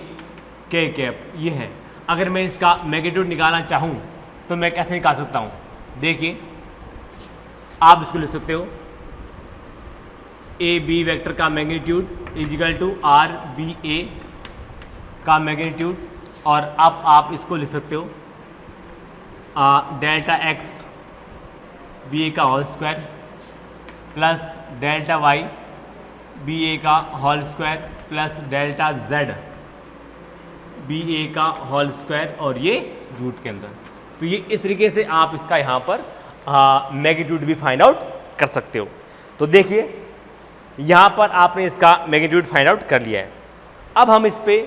के कैप, ये है। अगर मैं इसका मैग्नीट्यूड निकालना चाहूँ तो मैं कैसे निकाल सकता हूँ, देखिए आप इसको लिख सकते हो ए बी वेक्टर का magnitude equal to are B A का मैग्नीट्यूड, और अब आप इसको लिख सकते हो डेल्टा एक्स बी ए का whole square plus delta y B A का whole square plus delta z B A का होल स्क्वायर, और ये रूट के अंदर। तो ये इस तरीके से आप इसका यहाँ पर मैग्नीट्यूड भी फाइंड आउट कर सकते हो। तो देखिए यहाँ पर आपने इसका मैग्नीट्यूड फाइंड आउट कर लिया है। अब हम इस पे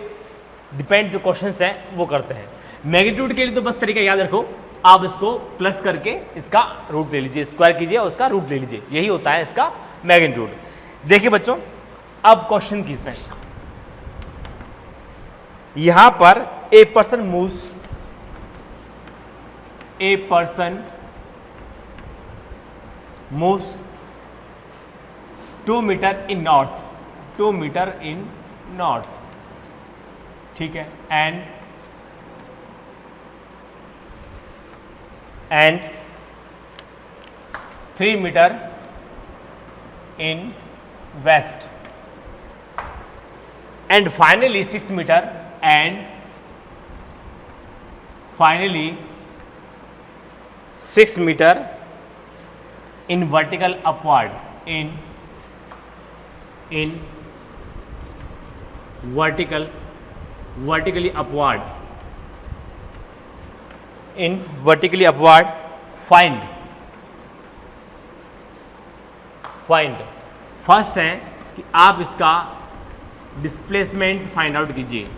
डिपेंड जो क्वेश्चंस हैं वो करते हैं। मैग्नीट्यूड के लिए तो बस तरीका याद रखो, आप इसको प्लस करके इसका रूट ले लीजिए, स्क्वायर कीजिए और उसका रूट ले लीजिए, यही होता है इसका मैग्नीट्यूड। देखिए बच्चों अब क्वेश्चन कीजिए इसका। यहां पर a person moves 2 meter in north, 2 meter in north, ठीक है, and 3 meter in west, and finally 6 meter and finally 6 meter in vertical upward, in vertically upward, in vertically upward, find first है कि आप इसका डिस्प्लेसमेंट फाइंड आउट कीजिए।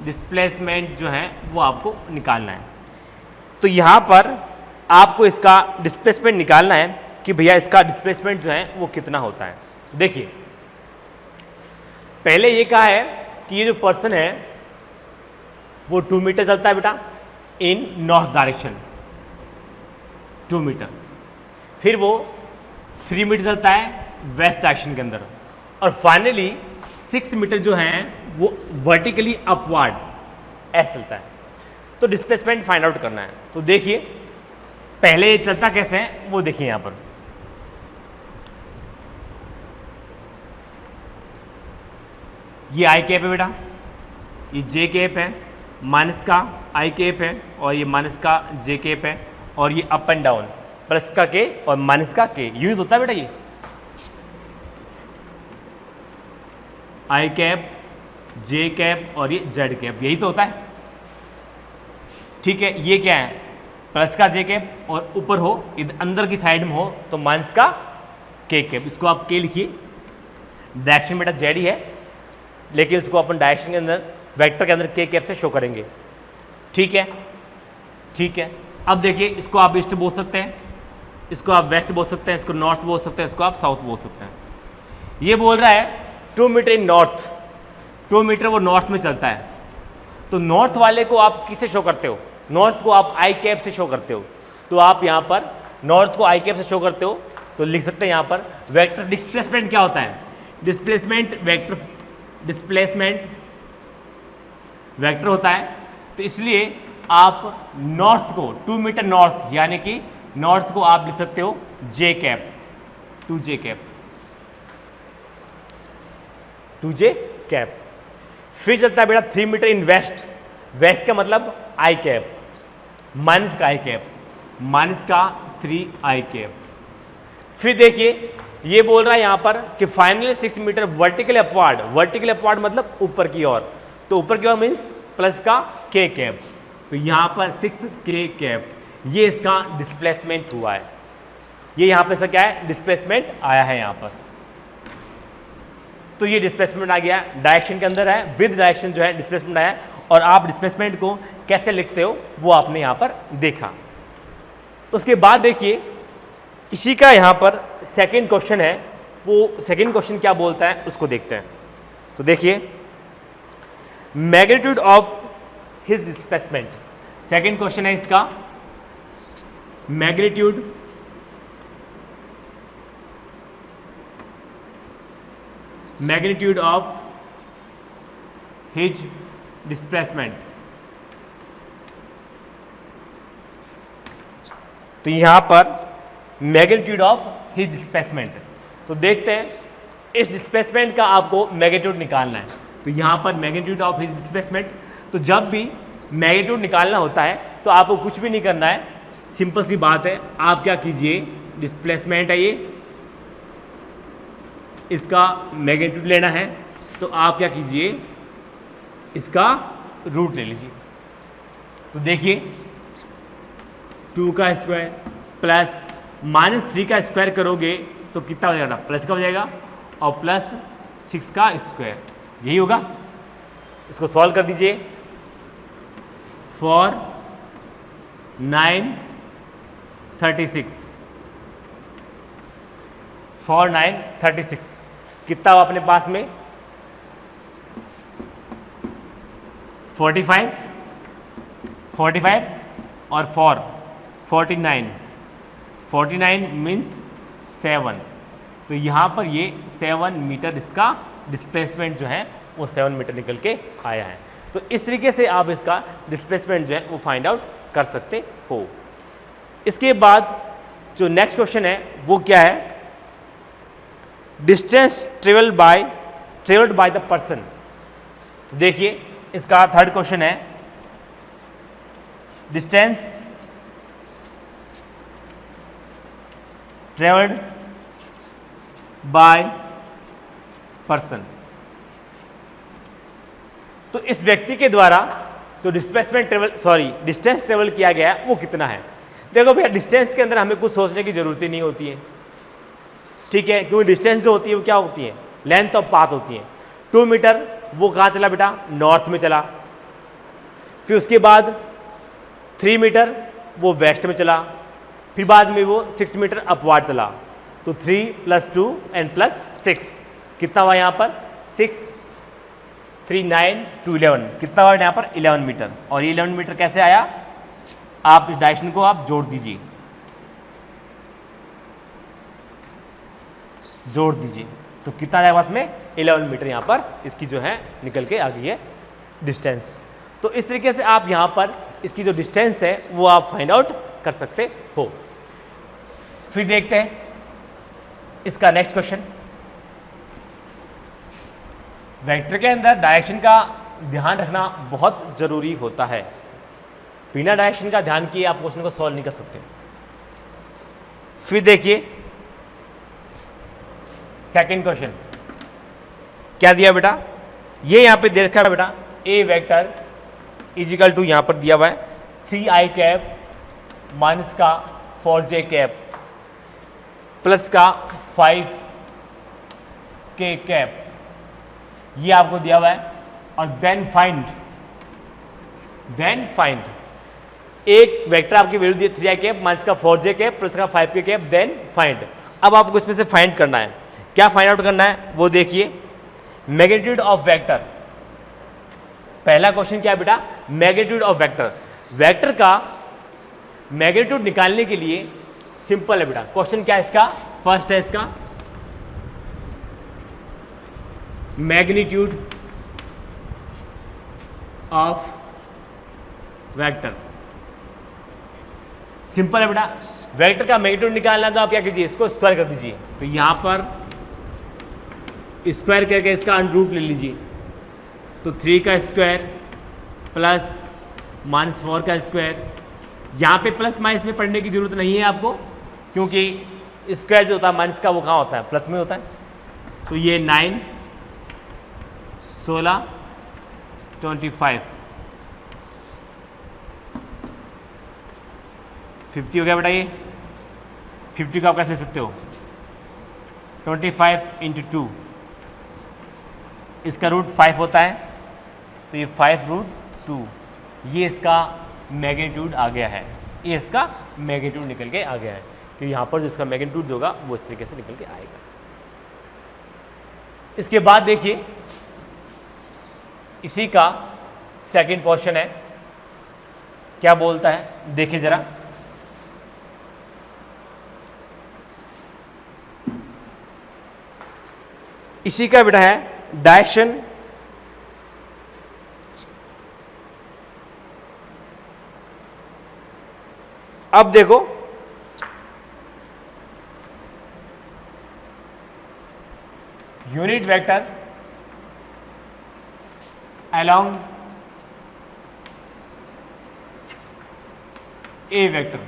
Displacement जो है वो आपको निकालना है। तो यहाँ पर आपको इसका डिस्प्लेसमेंट निकालना है कि भैया इसका डिस्प्लेसमेंट जो है वो कितना होता है। देखिए पहले ये कहा है कि ये जो पर्सन है वो 2 मीटर चलता है बेटा इन नॉर्थ डायरेक्शन, 2 मीटर, फिर वो 3 मीटर चलता है वेस्ट डायरेक्शन के अंदर, और फाइनली 6 मीटर जो है वो वर्टिकली अपवर्ड ऐसे चलता है। तो डिस्प्लेसमेंट फाइंड आउट करना है। तो देखिए पहले ये चलता कैसे है वो देखिए यहां पर। ये आई कैप है बेटा, ये जे कैप है, माइनस का आई कैप है, और ये माइनस का जे कैप है, और ये अप एंड डाउन, प्लस का के और माइनस का के, यूं होता है बेटा। ये आई कैप, जे कैप और ये जेड कैप, यही तो होता है, ठीक है। ये क्या है, प्लस का जे कैप, और ऊपर हो इधर अंदर की साइड में हो तो माइनस का के कैप। इसको आप के लिखिए, डायरेक्शन बेटा जेड ही है, लेकिन इसको अपन डायरेक्शन के अंदर वेक्टर के अंदर के कैप से शो करेंगे, ठीक है, ठीक है। अब देखिए इसको आप ईस्ट बोल सकते हैं, इसको आप वेस्ट बोल सकते हैं, इसको नॉर्थ बोल सकते हैं, इसको आप साउथ बोल सकते हैं। ये बोल रहा है 2 मीटर इन नॉर्थ, 2 मीटर वो नॉर्थ में चलता है, तो नॉर्थ वाले को आप किससे शो करते हो? नॉर्थ को आप आई कैप से शो करते हो। तो आप यहाँ पर नॉर्थ को आई कैप से शो करते हो, तो लिख सकते हैं यहाँ पर वेक्टर डिस्प्लेसमेंट क्या होता है? डिस्प्लेसमेंट वेक्टर, डिस्प्लेसमेंट वेक्टर होता है। तो इसलिए आप नॉर्थ को 2 मीटर नॉर्थ, यानी कि नॉर्थ को आप लिख सकते हो जे cap, 2j cap, 2j cap. फिर चलता है बेटा 3 मीटर इन वेस्ट, वेस्ट का मतलब आई कैप, माइनस का आई कैप, माइनस का 3i कैप। फिर देखिए ये बोल रहा है यहाँ पर कि finally 6 meter vertical upward, vertical upward मतलब ऊपर की ओर, तो ऊपर की ओर मीन्स प्लस का k कैप, तो यहाँ पर 6k कैप, ये इसका डिस्प्लेसमेंट हुआ है। ये यहाँ पे क्या है? डिस्प्लेसमेंट आया है यहाँ पर। तो ये डिस्प्लेसमेंट आ गया, डायरेक्शन के अंदर है, विद डायरेक्शन जो है डिस्प्लेसमेंट आया। और आप डिस्प्लेसमेंट को कैसे लिखते हो वो आपने यहाँ पर देखा। उसके बाद देखिए इसी का यहाँ पर सेकंड क्वेश्चन है, वो सेकंड क्वेश्चन क्या बोलता है उसको देखते हैं। तो देखिए magnitude of his displacement, second question है इसका, magnitude magnitude of his displacement. तो यहां पर मैग्नीट्यूड ऑफ हिज डिस्प्लेसमेंट, तो देखते हैं इस डिस्प्लेसमेंट का आपको मैग्नीट्यूड निकालना है। तो यहां पर मैग्नीट्यूड ऑफ हिज डिस्प्लेसमेंट, तो जब भी मैग्नीट्यूड निकालना होता है तो आपको कुछ भी नहीं करना है, सिंपल सी बात है, आप क्या कीजिए, डिस्प्लेसमेंट है ये, इसका मैग्नीट्यूड लेना है, तो आप क्या कीजिए, इसका रूट ले लीजिए। तो देखिए 2 का स्क्वायर प्लस -3 का स्क्वायर करोगे तो कितना हो जाएगा? प्लस का हो जाएगा, और प्लस 6 का स्क्वायर, यही होगा। इसको सॉल्व कर दीजिए। 4 9 36, 4 9 36 कितना हुआ अपने पास में? 45 और 4 49 मीन्स 7। तो यहाँ पर ये 7 मीटर इसका डिस्प्लेसमेंट जो है वो 7 मीटर निकल के आया है। तो इस तरीके से आप इसका डिस्प्लेसमेंट जो है वो फाइंड आउट कर सकते हो। इसके बाद जो नेक्स्ट क्वेश्चन है वो क्या है? Distance travelled by the person. तो देखिए इसका थर्ड क्वेश्चन है, डिस्टेंस ट्रेवल्ड बाय पर्सन। तो इस व्यक्ति के द्वारा जो डिस्टेंस ट्रेवल किया गया वो कितना है? देखो भैया डिस्टेंस के अंदर हमें कुछ सोचने की जरूरत ही नहीं होती है, ठीक है, क्योंकि डिस्टेंस जो होती है वो क्या होती है? लेंथ ऑफ पाथ होती है। 2 मीटर वो कहाँ चला बेटा? नॉर्थ में चला। फिर उसके बाद 3 मीटर वो वेस्ट में चला। फिर बाद में वो 6 मीटर अपवार्ड चला। तो 3 + 2 एंड +6 कितना हुआ यहाँ पर? 6 3 9 2 11 कितना हुआ यहाँ पर? 11 मीटर। और ये 11 मीटर कैसे आया? आप इस डायरेक्शन को आप जोड़ दीजिए, तो कितना आएगा पास में? 11 मीटर यहाँ पर इसकी जो है निकल के आ गई है डिस्टेंस। तो इस तरीके से आप यहाँ पर इसकी जो डिस्टेंस है वो आप फाइंड आउट कर सकते हो। फिर देखते हैं इसका नेक्स्ट क्वेश्चन। वेक्टर के अंदर डायरेक्शन का ध्यान रखना बहुत जरूरी होता है, बिना डायरेक्शन का ध्यान किए आप क्वेश्चन को सॉल्व नहीं कर सकते। फिर देखिए सेकंड क्वेश्चन क्या दिया बेटा? ये यहां पे दे रखा है बेटा, ए वेक्टर इजिकल टू यहां पर दिया हुआ है 3i कैप माइनस का 4j कैप प्लस का 5k कैप, ये आपको दिया हुआ है। और देन फाइंड एक वेक्टर आपकी वैल्यू दी 3i कैप माइनस का 4j कैप प्लस का 5k कैप, देन फाइंड। अब आपको इसमें से फाइंड करना है। क्या फाइंड आउट करना है वो देखिए। मैग्नीट्यूड ऑफ वेक्टर, पहला क्वेश्चन क्या है बेटा, मैग्नीट्यूड ऑफ वेक्टर। वेक्टर का मैग्नीट्यूड निकालने के लिए सिंपल है बेटा, क्वेश्चन क्या है इसका, फर्स्ट है इसका मैग्नीट्यूड ऑफ वेक्टर। सिंपल है बेटा, वेक्टर का मैग्नीट्यूड निकालना तो आप क्या कीजिए, इसको स्क्वायर कर दीजिए। तो यहां पर स्क्वायर करके इसका अंडर ले लीजिए, तो 3 का स्क्वायर प्लस -4 का स्क्वायर। यहाँ पे प्लस माइनस में पढ़ने की जरूरत नहीं है आपको, क्योंकि स्क्वायर जो होता है माइनस का वो कहाँ होता है, प्लस में होता है। तो ये 9 16 25 50 हो गया बेटा। ये 50 को आप कैसे ले सकते हो, 25 × 2, इसका रूट 5 होता है, तो ये 5√2, ये इसका मैग्नीट्यूड आ गया है, ये इसका मैग्नीट्यूड निकल के आ गया है। तो यहाँ पर जो इसका मैग्नीट्यूड जो होगा वो इस तरीके से निकल के आएगा। इसके बाद देखिए इसी का सेकंड पोर्शन है, क्या बोलता है देखिए जरा। इसी का बेटा है डायरेक्शन अब देखो यूनिट वेक्टर अलोंग ए वेक्टर,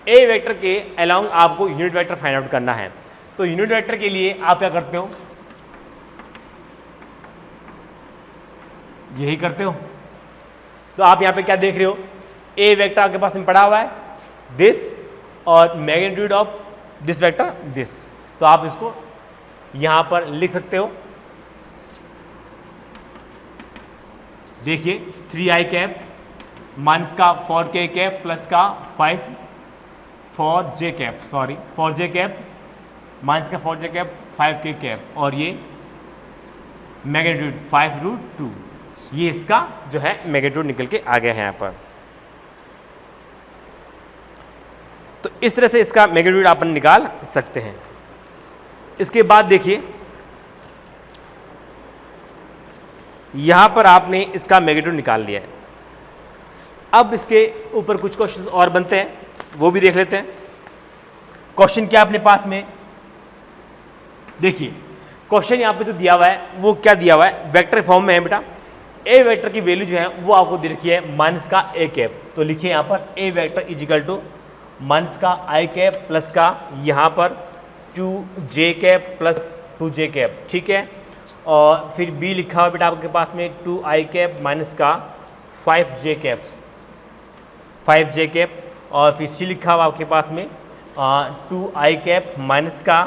ए वेक्टर के अलोंग आपको यूनिट वेक्टर फाइंड आउट करना है। तो यूनिट वेक्टर के लिए आप क्या करते हो, यही करते हो। तो आप यहां पे क्या देख रहे हो, ए वेक्टर आपके पास में पड़ा हुआ है दिस, और magnitude of this vector this. तो आप इसको यहां पर लिख सकते हो, देखिए 3i कैप माइनस का 4k कैप प्लस का 4j cap, sorry 4j cap minus का 4j कैप 5k कैप, और ये मैग्नीट्यूड 5√2, ये इसका जो है मैग्नीट्यूड निकल के आ गया है यहाँ पर। तो इस तरह से इसका मैग्नीट्यूड आप निकाल सकते हैं। इसके बाद देखिए यहां पर आपने इसका मैग्नीट्यूड निकाल लिया है। अब इसके ऊपर कुछ क्वेश्चंस और बनते हैं, वो भी देख लेते हैं। क्वेश्चन क्या अपने पास में देखिए, क्वेश्चन यहां पे जो दिया हुआ है वो क्या दिया हुआ है, वेक्टर फॉर्म में है बेटा। ए वेक्टर की वैल्यू जो है वो आपको दे रखी है माइनस का ए कैप, तो लिखिए यहां पर A vector is equal to minus का आई कैप प्लस का यहाँ पर 2j cap plus 2j cap, ठीक है। और फिर बी लिखा हुआ बेटा आपके पास में 2i कैप माइनस का 5j कैप, 5j कैप, और फिर सी लिखा हुआ आपके पास में 2i कैप माइनस का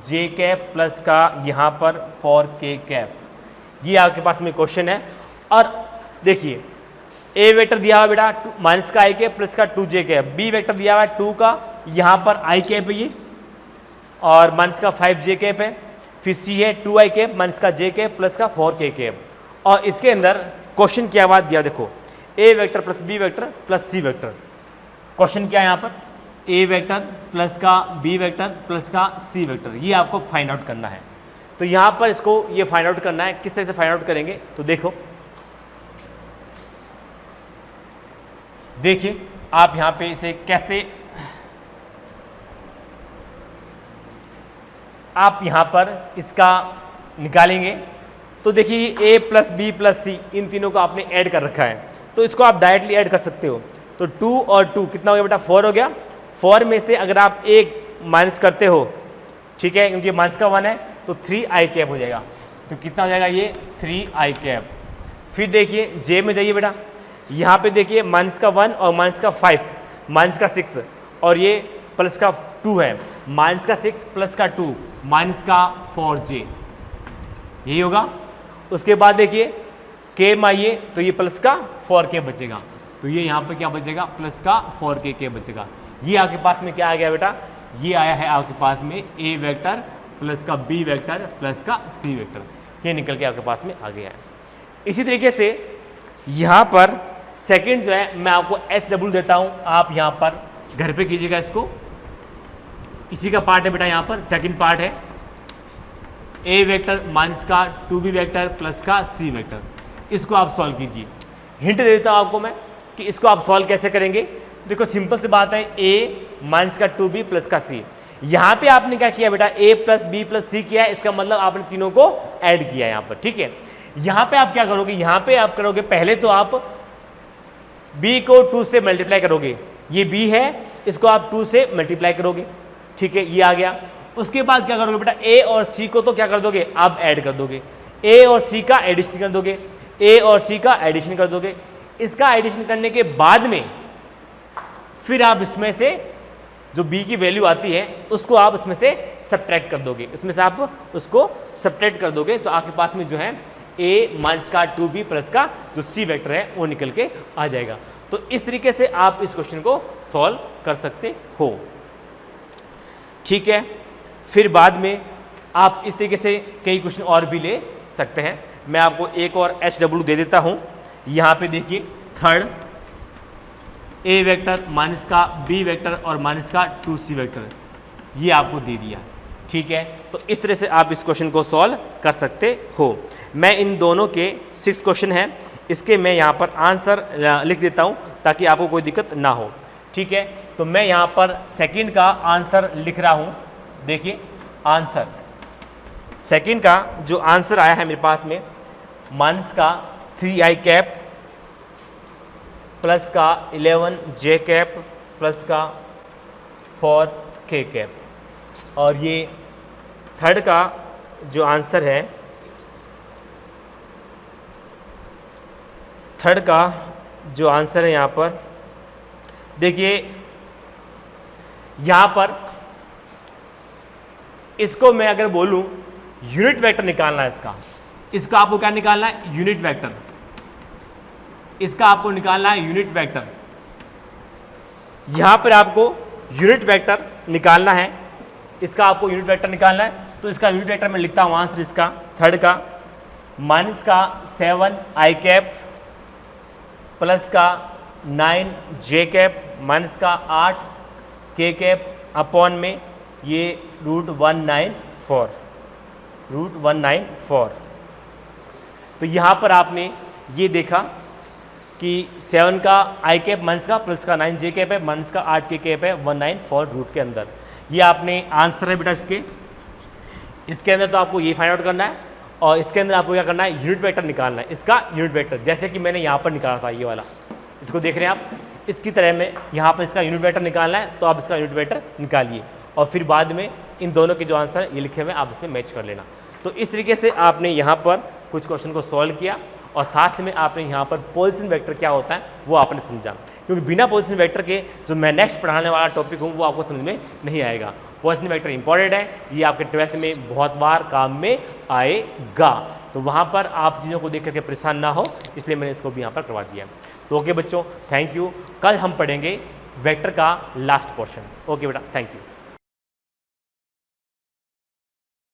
j कैप प्लस का यहाँ पर 4k कैप। ये आपके पास में क्वेश्चन है। और देखिए ए वेक्टर दिया हुआ बेटा माइनस का आई कैप प्लस का 2j कैप, बी वेक्टर दिया हुआ है 2 का, यहाँ पर आई कैप है ये, और माइनस का 5j कैप है, फिर सी है 2i कैप माइनस का j कैप प्लस का 4k कैप। और इसके अंदर क्वेश्चन क्या बात दिया, देखो A vector plus B vector plus C vector. Question क्या है यहाँ पर, ए वेक्टर प्लस का बी वेक्टर प्लस का सी वेक्टर, ये आपको फाइंड आउट करना है। तो यहाँ पर इसको ये फाइंड आउट करना है, किस तरह से फाइंड आउट करेंगे, तो देखो देखिए आप यहां पे इसे कैसे आप यहां पर इसका निकालेंगे। तो देखिए a प्लस बी प्लस सी इन तीनों को आपने ऐड कर रखा है, तो इसको आप डायरेक्टली ऐड कर सकते हो। तो 2 और 2 कितना हो गया बेटा, 4 हो गया। 4 में से अगर आप एक माइनस करते हो, ठीक है, क्योंकि माइनस का 1 है, तो 3i कैप हो जाएगा। तो कितना हो जाएगा ये 3i कैप। फिर देखिए j में जाइए बेटा, यहाँ पे देखिए माइनस का 1 और माइनस का 5 माइनस का 6, और ये प्लस का 2 है, माइनस का 6 प्लस का 2 माइनस का 4j, यही होगा। उसके बाद देखिए k में आइए, तो ये प्लस का 4k बचेगा, तो ये यहाँ पे क्या बचेगा, प्लस का 4k बचेगा। ये आपके पास में क्या आ गया बेटा, ये आया है आपके पास में a वेक्टर प्लस का b वेक्टर प्लस का c वेक्टर। ये निकल के आपके पास में आ गया है। इसी तरीके से यहाँ पर सेकंड जो है मैं आपको SW देता हूँ, आप यहाँ पर घर पे कीजिएगा इसको। इसी का पार्ट है बेटा, यहाँ पर सेकंड पार्ट है A वेक्टर माइनस का 2B वेक्टर प्लस का C वेक्टर, इसको आप सॉल्व कीजिए। हिंट दे देता हूँ आपको मैं कि इसको आप सॉल्व कैसे करेंगे। देखो सिंपल सी बात है, A माइनस का 2B प्लस का C। यहाँ पे आपने क्या किया बेटा, A plus B plus C किया है, इसका मतलब आपने तीनों को ऐड किया है यहाँ पर, ठीक है। यहाँ पे आप क्या करोगे, यहाँ पे आप करोगे पहले तो आप B को 2 से मल्टीप्लाई करोगे, ये B है, इसको आप 2 से मल्टीप्लाई करोगे, ठीक है, ये आ गया। उसके बाद क्या करोगे बेटा, A और C को तो क्या कर दोगे, आप ऐड कर दोगे, A और C का एडिशन कर दोगे, A और C का एडिशन कर दोगे। इसका एडिशन करने के बाद में फिर आप इसमें से जो B की वैल्यू आती है उसको आप उसमें से सब्ट्रैक्ट कर दोगे, इसमें से आप उसको सब्ट्रैक्ट कर दोगे, तो आपके पास में जो है A माइनस का 2B प्लस का जो C वेक्टर है वो निकल के आ जाएगा। तो इस तरीके से आप इस क्वेश्चन को सॉल्व कर सकते हो, ठीक है। फिर बाद में आप इस तरीके से कई क्वेश्चन और भी ले सकते हैं। मैं आपको एक और SW दे देता हूँ। यहाँ पे देखिए थर्ड A वेक्टर माइनस का B वेक्टर और माइनस का 2C वेक्टर, ये आपको दे दिया, ठीक है। तो इस तरह से आप इस क्वेश्चन को सॉल्व कर सकते हो। मैं इन दोनों के 6 क्वेश्चन हैं, इसके मैं यहाँ पर आंसर लिख देता हूँ ताकि आपको कोई दिक्कत ना हो, ठीक है। तो मैं यहाँ पर सेकंड का आंसर लिख रहा हूँ। देखिए आंसर सेकंड का जो आंसर आया है मेरे पास में, माइनस का 3i कैप प्लस का 11j कैप प्लस का 4k कैप, और ये थर्ड का जो आंसर है, थर्ड का जो आंसर है यहाँ पर देखिए, यहाँ पर इसको मैं अगर बोलूँ यूनिट वेक्टर निकालना है इसका आपको क्या निकालना है, यूनिट वेक्टर, इसका आपको निकालना है यूनिट वेक्टर। यहाँ पर आपको यूनिट वेक्टर निकालना है, इसका आपको यूनिट वेक्टर निकालना है। तो इसका यूनिट वेक्टर मैं लिखता हूँ आंसर इसका थर्ड का माइनस का 7i कैप प्लस का 9j कैप माइनस का 8k कैप अपॉन में ये √194। तो यहाँ पर आपने ये देखा कि 7 का i कैप माइनस का प्लस का 9j कैप है माइनस का 8k कैप है 194 रूट के अंदर, ये आपने आंसर है बेटा इसके अंदर। तो आपको ये फाइंड आउट करना है और इसके अंदर आपको क्या करना है, यूनिट वेक्टर निकालना है, इसका यूनिट वेक्टर, जैसे कि मैंने यहाँ पर निकाला था ये वाला, इसको देख रहे हैं आप, इसकी तरह में यहाँ पर इसका यूनिट वेक्टर निकालना है, तो आप इसका यूनिट वेक्टर निकालिए और फिर बाद में इन दोनों के जो आंसर ये लिखे हुए आप इसमें मैच कर लेना। तो इस तरीके से आपने यहाँ पर कुछ क्वेश्चन को सॉल्व किया और साथ में आपने यहाँ पर पोजीशन वेक्टर क्या होता है वो आपने समझा, क्योंकि बिना पोजीशन वेक्टर के जो मैं नेक्स्ट पढ़ाने वाला टॉपिक हूँ वो आपको समझ में नहीं आएगा। पोजीशन वेक्टर इंपॉर्टेंट है, ये आपके 12th में बहुत बार काम में आएगा, तो वहाँ पर आप चीज़ों को देख करके परेशान ना हो, इसलिए मैंने इसको भी यहाँ पर करवा दिया। तो ओके बच्चों, थैंक यू। कल हम पढ़ेंगे वेक्टर का लास्ट पोर्शन। ओके बेटा, थैंक यू।